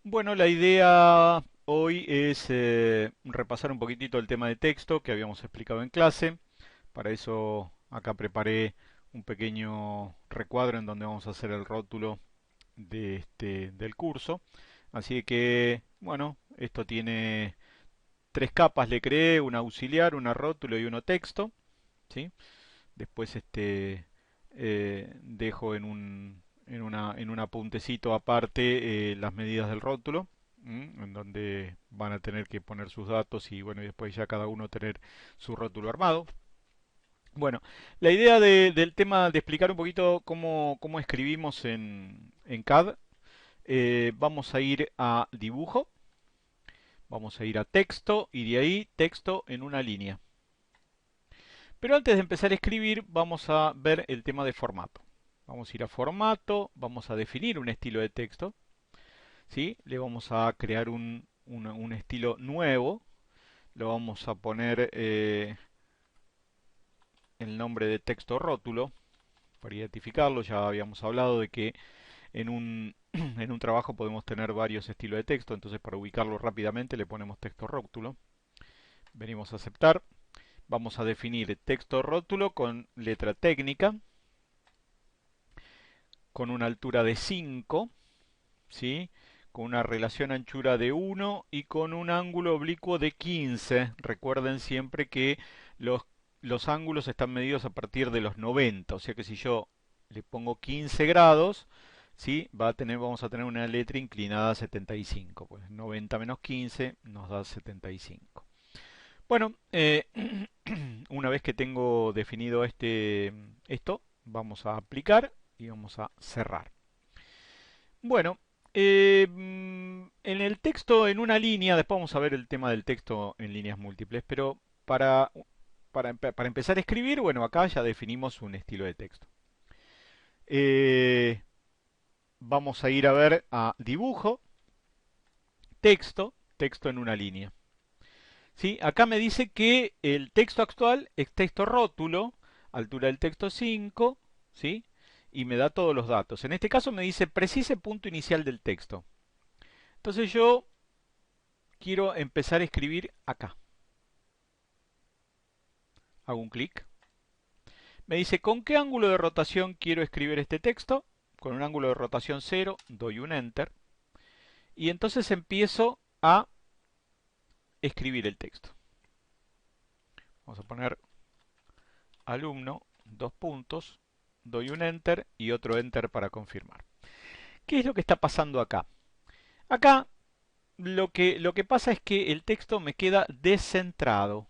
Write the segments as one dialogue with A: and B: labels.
A: Bueno, la idea hoy es repasar un poquitito el tema de texto que habíamos explicado en clase. Para eso acá preparé un pequeño recuadro en donde vamos a hacer el rótulo del curso. Así que, bueno, esto tiene tres capas, le creé, una auxiliar, una rótulo y uno texto, ¿sí? Después dejo en un apuntecito aparte las medidas del rótulo, en donde van a tener que poner sus datos y bueno, y después ya cada uno tener su rótulo armado. Bueno, la idea del tema de explicar un poquito cómo escribimos en CAD, vamos a ir a dibujo, vamos a ir a texto y de ahí texto en una línea. Pero antes de empezar a escribir, vamos a ver el tema de formato. Vamos a ir a formato, vamos a definir un estilo de texto, ¿sí? Le vamos a crear un estilo nuevo, lo vamos a poner el nombre de texto rótulo para identificarlo. Ya habíamos hablado de que en un trabajo podemos tener varios estilos de texto, entonces para ubicarlo rápidamente le ponemos texto rótulo. Venimos a aceptar. Vamos a definir texto rótulo con letra técnica, con una altura de 5, ¿sí? Con una relación anchura de 1 y con un ángulo oblicuo de 15. Recuerden siempre que los, los ángulos están medidos a partir de los 90, o sea que si yo le pongo 15 grados, ¿sí? Vamos a tener una letra inclinada a 75. Pues 90 menos 15 nos da 75. Bueno, una vez que tengo definido esto, vamos a aplicar y vamos a cerrar. Bueno, en el texto, en una línea, después vamos a ver el tema del texto en líneas múltiples, pero para empezar a escribir, bueno, acá ya definimos un estilo de texto. Eh, Vamos a ir a ver a dibujo, texto, texto en una línea. ¿Sí? Acá me dice que el texto actual es texto rótulo, altura del texto 5, ¿sí? Y me da todos los datos. En este caso me dice precise punto inicial del texto. Entonces yo quiero empezar a escribir acá. Hago un clic. Me dice con qué ángulo de rotación quiero escribir este texto. Con un ángulo de rotación 0, doy un enter. Y entonces empiezo a escribir el texto. Vamos a poner alumno, dos puntos, doy un enter y otro enter para confirmar. ¿Qué es lo que está pasando acá? Acá lo que pasa es que el texto me queda descentrado.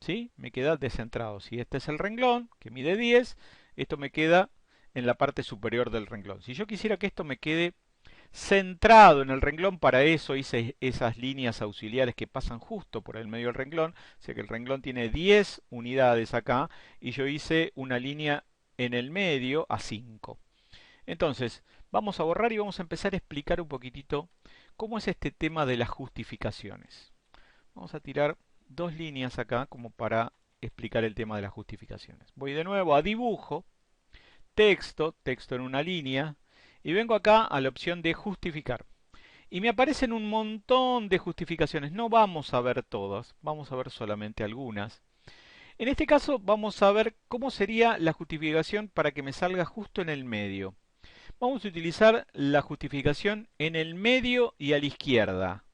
A: ¿Sí? Me queda descentrado. Si este es el renglón, que mide 10, esto me queda en la parte superior del renglón. Si yo quisiera que esto me quede centrado en el renglón, para eso hice esas líneas auxiliares que pasan justo por el medio del renglón. O sea que el renglón tiene 10 unidades acá y yo hice una línea en el medio a 5. Entonces, vamos a borrar y vamos a empezar a explicar un poquitito cómo es este tema de las justificaciones. Vamos a tirar dos líneas acá como para explicar el tema de las justificaciones. Voy de nuevo a dibujo, texto, texto en una línea, y vengo acá a la opción de justificar. Y me aparecen un montón de justificaciones. No vamos a ver todas, vamos a ver solamente algunas. En este caso vamos a ver cómo sería la justificación para que me salga justo en el medio. Vamos a utilizar la justificación en el medio y a la izquierda.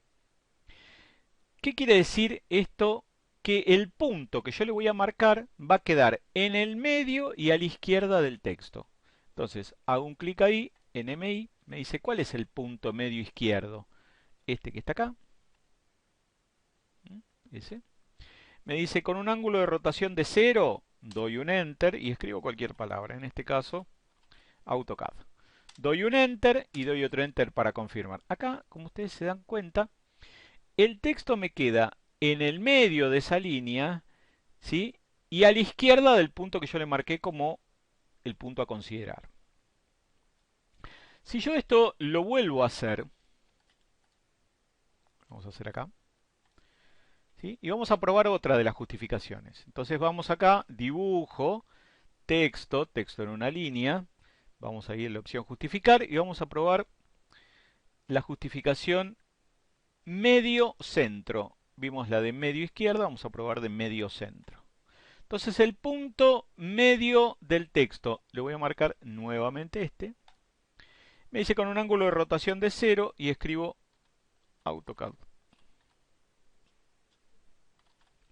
A: ¿Qué quiere decir esto? Que el punto que yo le voy a marcar va a quedar en el medio y a la izquierda del texto. Entonces hago un clic ahí en MI, me dice cuál es el punto medio izquierdo. Este que está acá, ese. Me dice con un ángulo de rotación de 0, doy un enter y escribo cualquier palabra. En este caso, AutoCAD. Doy un enter y doy otro enter para confirmar. Acá, como ustedes se dan cuenta, el texto me queda en el medio de esa línea, ¿sí? Y a la izquierda del punto que yo le marqué como el punto a considerar. Si yo esto lo vuelvo a hacer, vamos a hacer acá, ¿sí? Y vamos a probar otra de las justificaciones. Entonces vamos acá, dibujo, texto, texto en una línea, vamos a ir a la opción justificar y vamos a probar la justificación medio centro. Vimos la de medio izquierda, vamos a probar de medio centro. Entonces el punto medio del texto, le voy a marcar nuevamente este. Me dice con un ángulo de rotación de 0 y escribo AutoCAD.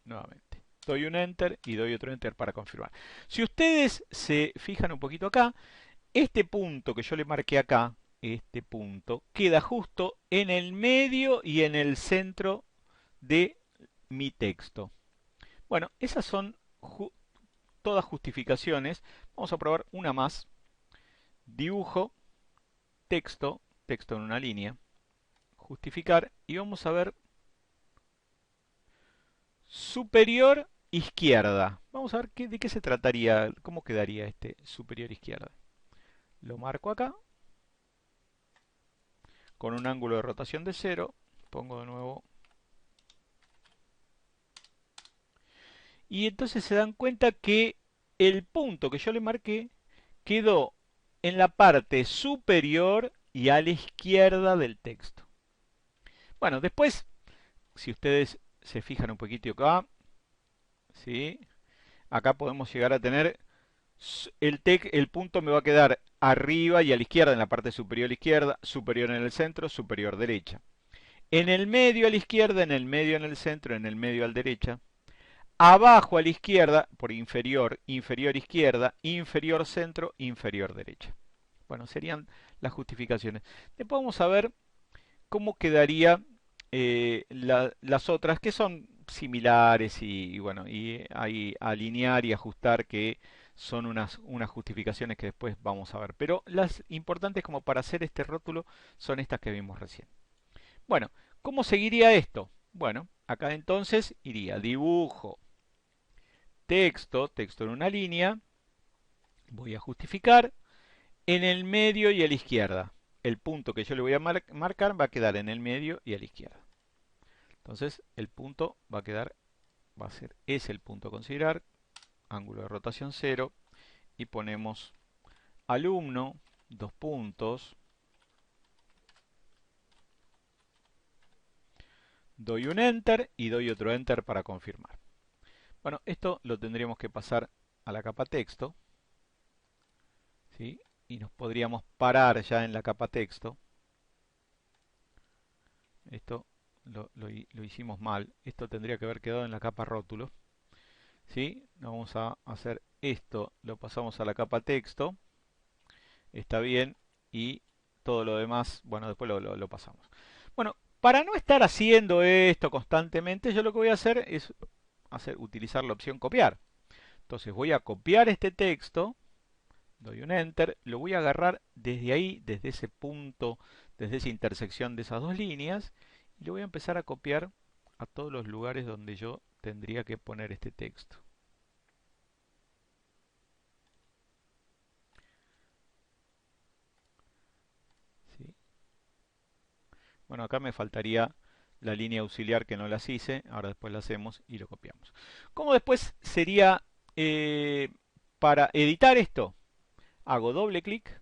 A: Nuevamente. Doy un Enter y doy otro Enter para confirmar. Si ustedes se fijan un poquito acá, este punto que yo le marqué acá, este punto, queda justo en el medio y en el centro de mi texto. Bueno, esas son todas justificaciones. Vamos a probar una más. Dibujo, texto, texto en una línea, justificar y vamos a ver superior izquierda. Vamos a ver de qué se trataría, cómo quedaría este superior izquierda. Lo marco acá con un ángulo de rotación de 0. Pongo de nuevo. Y entonces se dan cuenta que el punto que yo le marqué quedó en la parte superior y a la izquierda del texto. Bueno, después, si ustedes se fijan un poquito acá, ¿sí? Acá podemos llegar a tener el punto me va a quedar arriba y a la izquierda, en la parte superior a la izquierda, superior en el centro, superior derecha. En el medio a la izquierda, en el medio en el centro, en el medio a la derecha. Abajo a la izquierda, por inferior, inferior izquierda, inferior centro, inferior derecha. Bueno, serían las justificaciones. Después vamos a ver cómo quedaría las otras, que son similares y bueno, y ahí alinear y ajustar, que son unas justificaciones que después vamos a ver. Pero las importantes como para hacer este rótulo son estas que vimos recién. Bueno, ¿cómo seguiría esto? Bueno, acá entonces iría dibujo, texto, texto en una línea, voy a justificar, en el medio y a la izquierda. El punto que yo le voy a marcar va a quedar en el medio y a la izquierda. Entonces el punto va a quedar, es el punto a considerar, ángulo de rotación 0, y ponemos alumno, dos puntos, doy un Enter y doy otro Enter para confirmar. Bueno, esto lo tendríamos que pasar a la capa texto, ¿sí? Y nos podríamos parar ya en la capa texto. Esto lo hicimos mal. Esto tendría que haber quedado en la capa rótulo. ¿Sí? Vamos a hacer esto. Lo pasamos a la capa texto. Está bien. Y todo lo demás, bueno, después lo pasamos. Bueno, para no estar haciendo esto constantemente, yo lo que voy a hacer es utilizar la opción copiar. Entonces voy a copiar este texto. Doy un Enter. Lo voy a agarrar desde ahí, desde ese punto, desde esa intersección de esas dos líneas. Y lo voy a empezar a copiar a todos los lugares donde yo tendría que poner este texto. ¿Sí? Bueno, acá me faltaría la línea auxiliar que no las hice. Ahora después la hacemos y lo copiamos. ¿Cómo después sería para editar esto? Hago doble clic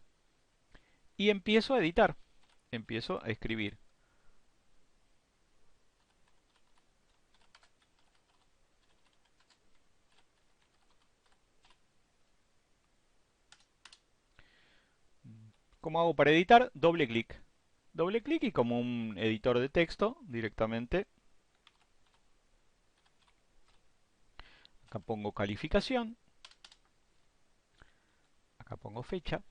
A: y empiezo a editar. Empiezo a escribir. ¿Cómo hago para editar? Doble clic. Doble clic y como un editor de texto directamente. Acá pongo calificación. Acá pongo fecha.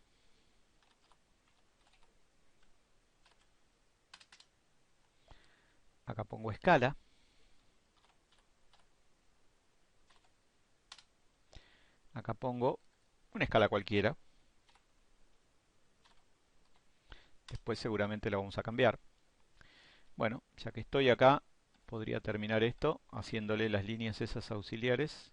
A: Acá pongo escala. Acá pongo una escala cualquiera. Después seguramente la vamos a cambiar. Bueno, ya que estoy acá, podría terminar esto haciéndole las líneas esas auxiliares.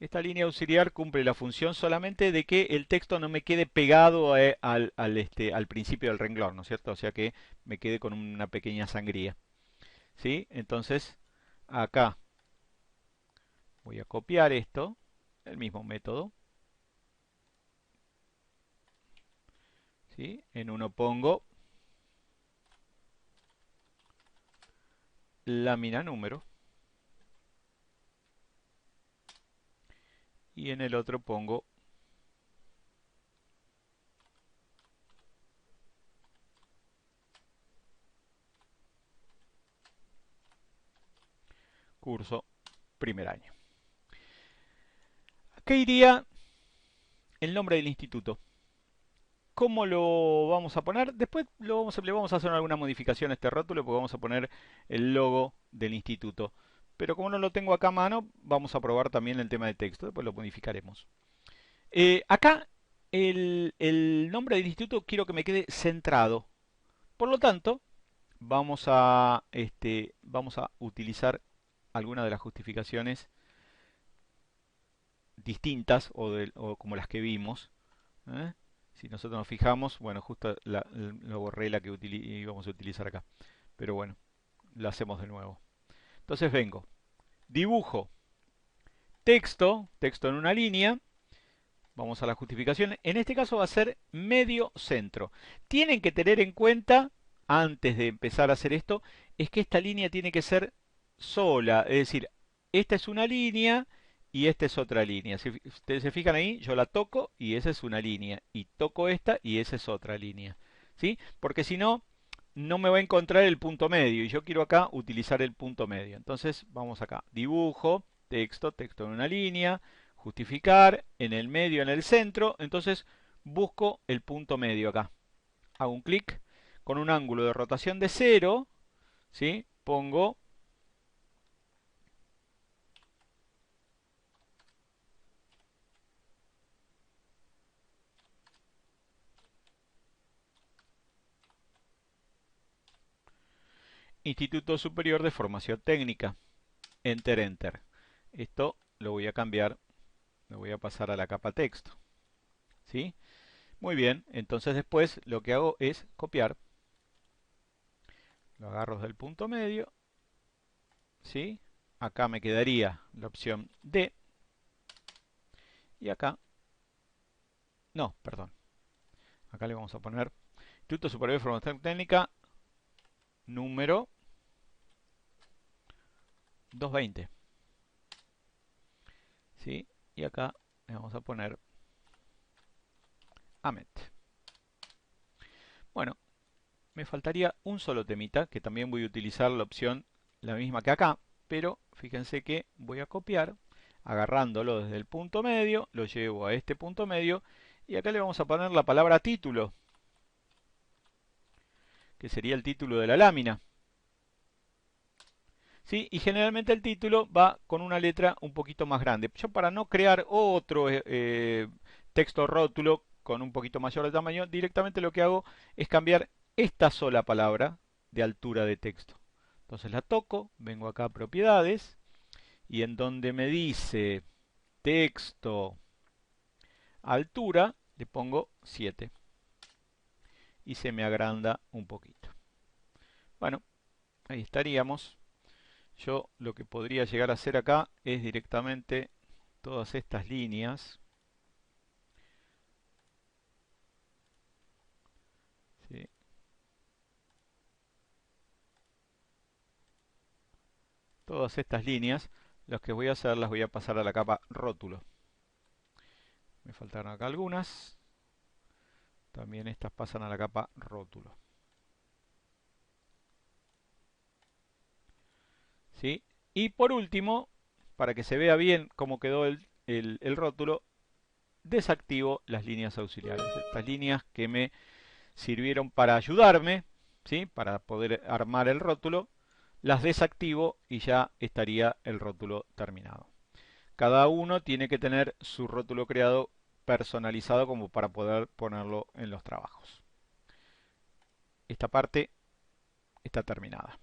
A: Esta línea auxiliar cumple la función solamente de que el texto no me quede pegado al principio del renglón, ¿no es cierto? O sea que me quede con una pequeña sangría. ¿Sí? Entonces, acá voy a copiar esto, el mismo método. ¿Sí? En uno pongo lámina número. Y en el otro pongo curso primer año. Acá iría el nombre del instituto. ¿Cómo lo vamos a poner? Después le vamos a hacer alguna modificación a este rótulo porque vamos a poner el logo del instituto. Pero como no lo tengo acá a mano, vamos a probar también el tema de texto. Después lo modificaremos. Acá el nombre del instituto quiero que me quede centrado. Por lo tanto, vamos a utilizar alguna de las justificaciones distintas o como las que vimos. ¿Eh? Si nosotros nos fijamos, bueno, justo lo borré la que íbamos a utilizar acá. Pero bueno, la hacemos de nuevo. Entonces vengo, dibujo, texto en una línea. Vamos a la justificación. En este caso va a ser medio centro. Tienen que tener en cuenta, antes de empezar a hacer esto, es que esta línea tiene que ser sola. Es decir, esta es una línea y esta es otra línea. Si ustedes se fijan ahí, yo la toco y esa es una línea. Y toco esta y esa es otra línea. ¿Sí? Porque si no, no me va a encontrar el punto medio. Y yo quiero acá utilizar el punto medio. Entonces, vamos acá. Dibujo, texto en una línea. Justificar, en el medio, en el centro. Entonces, busco el punto medio acá. Hago un clic. Con un ángulo de rotación de 0, ¿sí? Pongo Instituto Superior de Formación Técnica. Enter, enter. Esto lo voy a cambiar, lo voy a pasar a la capa texto. ¿Sí? Muy bien, entonces después lo que hago es copiar. Lo agarro del punto medio. ¿Sí? Acá me quedaría la opción D. Y acá, no, perdón. Acá le vamos a poner Instituto Superior de Formación Técnica número 220. ¿Sí? Y acá le vamos a poner AMET. Bueno, me faltaría un solo temita, que también voy a utilizar la opción la misma que acá, pero fíjense que voy a copiar, agarrándolo desde el punto medio, lo llevo a este punto medio, y acá le vamos a poner la palabra título, que sería el título de la lámina. ¿Sí? Y generalmente el título va con una letra un poquito más grande. Yo para no crear otro texto rótulo con un poquito mayor de tamaño, directamente lo que hago es cambiar esta sola palabra de altura de texto. Entonces la toco, vengo acá a propiedades y en donde me dice texto altura le pongo 7 y se me agranda un poquito. Bueno, ahí estaríamos. Yo lo que podría llegar a hacer acá es directamente todas estas líneas. ¿Sí? Todas estas líneas, las que voy a hacer las voy a pasar a la capa rótulo. Me faltaron acá algunas. También estas pasan a la capa rótulo. ¿Sí? Y por último, para que se vea bien cómo quedó el rótulo, desactivo las líneas auxiliares. Estas líneas que me sirvieron para ayudarme, ¿sí? Para poder armar el rótulo, las desactivo y ya estaría el rótulo terminado. Cada uno tiene que tener su rótulo creado personalizado como para poder ponerlo en los trabajos. Esta parte está terminada.